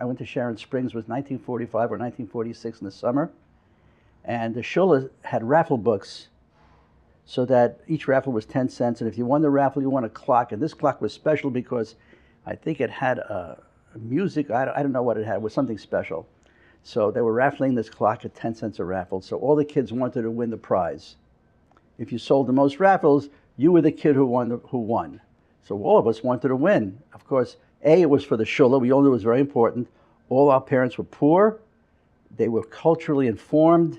I went to Sharon Springs, it was 1945 or 1946 in the summer. And the Shules had raffle books so that each raffle was 10 cents. And if you won the raffle, you won a clock. And this clock was special because I think it had music. I don't know what it had. It was something special. So they were raffling this clock at 10 cents a raffle. So all the kids wanted to win the prize. If you sold the most raffles, you were the kid who won. So all of us wanted to win. Of course, it was for the shul. We all knew it was very important. All our parents were poor. They were culturally informed,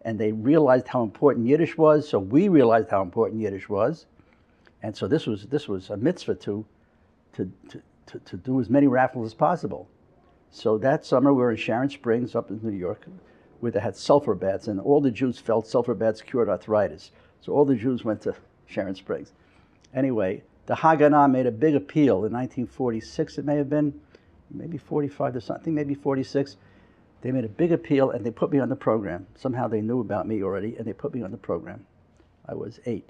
and they realized how important Yiddish was. So we realized how important Yiddish was. And so this was a mitzvah to do as many raffles as possible. So that summer we were in Sharon Springs up in New York, where they had sulfur baths, and all the Jews felt sulfur baths cured arthritis. So all the Jews went to Sharon Springs. Anyway, the Haganah made a big appeal in 1946, it may have been, maybe 45 or something, maybe 46. They made a big appeal and they put me on the program. Somehow they knew about me already and they put me on the program. I was 8.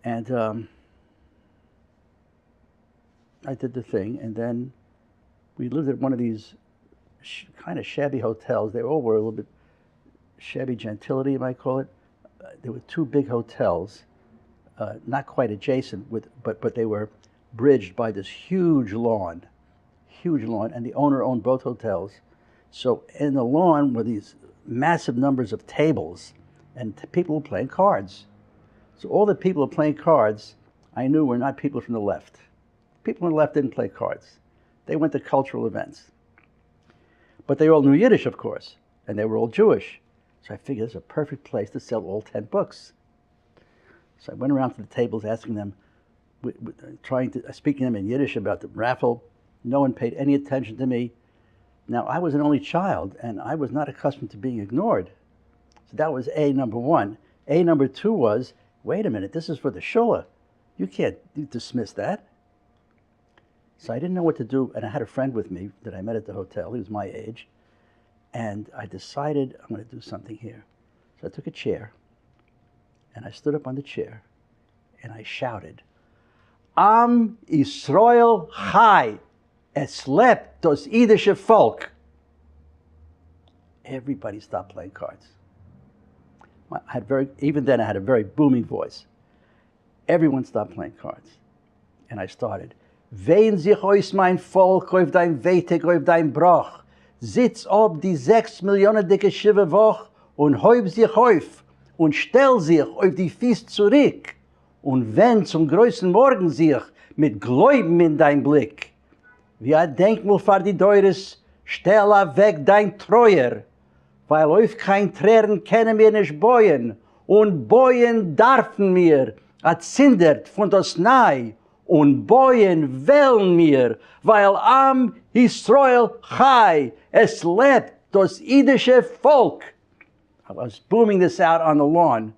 And I did the thing, and then we lived at one of these kind of shabby hotels. They all were a little bit shabby gentility, you might call it. There were 2 big hotels, not quite adjacent, but they were bridged by this huge lawn, and the owner owned both hotels. So in the lawn were these massive numbers of tables, and people were playing cards. So all the people who were playing cards, I knew were not people from the left. People on the left didn't play cards. They went to cultural events. But they all knew Yiddish, of course, and they were all Jewish. So I figured it's a perfect place to sell all 10 books. So I went around to the tables asking them, speaking to them in Yiddish about the raffle. No one paid any attention to me. Now, I was an only child, and I was not accustomed to being ignored. So that was A, number 1. A, number 2 was, wait a minute, this is for the shul. You can't dismiss that. So I didn't know what to do, and I had a friend with me that I met at the hotel. He was my age. And I decided I'm going to do something here. So I took a chair, and I stood up on the chair, and I shouted, Am Yisrael Chai, es lebt das Yiddische Volk. Everybody stopped playing cards. Even then I had a very booming voice. Everyone stopped playing cards. And I started, Wehen sich aus mein Volk auf dein Weteg, auf dein Brach. Sitz ob die 6 Millionen dicke Schive Woch und häub sich auf und stell sich auf die Füße zurück und wend zum größten Morgen sich mit Gläuben in dein Blick. Wie ein Denkmal für die Deures, stell weg dein Treuer, weil auf kein Tränen können wir nicht beuen und beuen darfen wir, erzindert von das Nei und beuen wollen wir, weil am Yisrael Chai, es lebt das Yiddische Volk. I was booming this out on the lawn.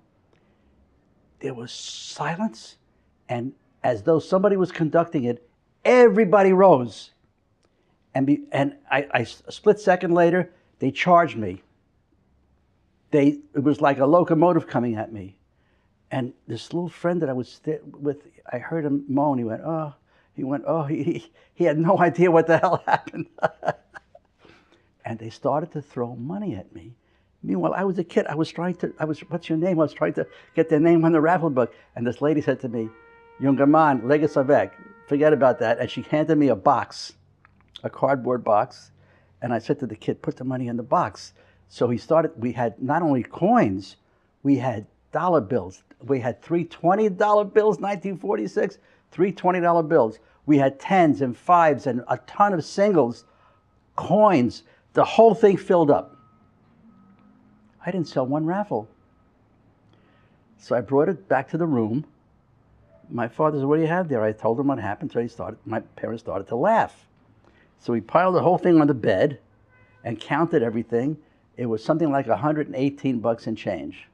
There was silence, and as though somebody was conducting it, everybody rose. And a split second later, they charged me. It was like a locomotive coming at me. And this little friend that I was with, I heard him moan. He went, oh. He had no idea what the hell happened. And they started to throw money at me. Meanwhile, I was a kid. what's your name? I was trying to get their name on the raffle book. And this lady said to me, Junger Mann, leg es weg. Forget about that. And she handed me a box, a cardboard box. And I said to the kid, put the money in the box. So we had not only coins, we had dollar bills. We had 3 $20 bills, 1946, 3 $20 bills. We had 10s and 5s and a ton of singles, coins. The whole thing filled up. I didn't sell one raffle. So I brought it back to the room. My father said, what do you have there? I told him what happened. So my parents started to laugh. So we piled the whole thing on the bed and counted everything. It was something like $118 and change.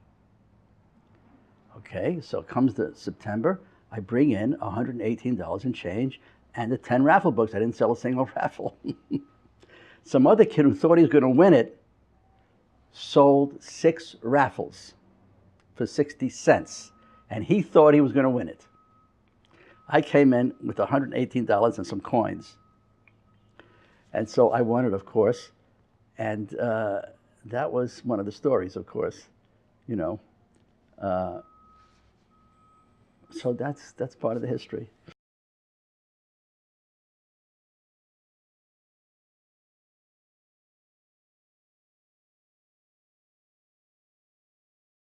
Okay, so it comes to September. I bring in $118 and change and the 10 raffle books. I didn't sell a single raffle. Some other kid who thought he was going to win it sold 6 raffles for 60 cents. And he thought he was going to win it. I came in with $118 and some coins. And so I won it, of course. And that was one of the stories, of course, you know. So that's part of the history.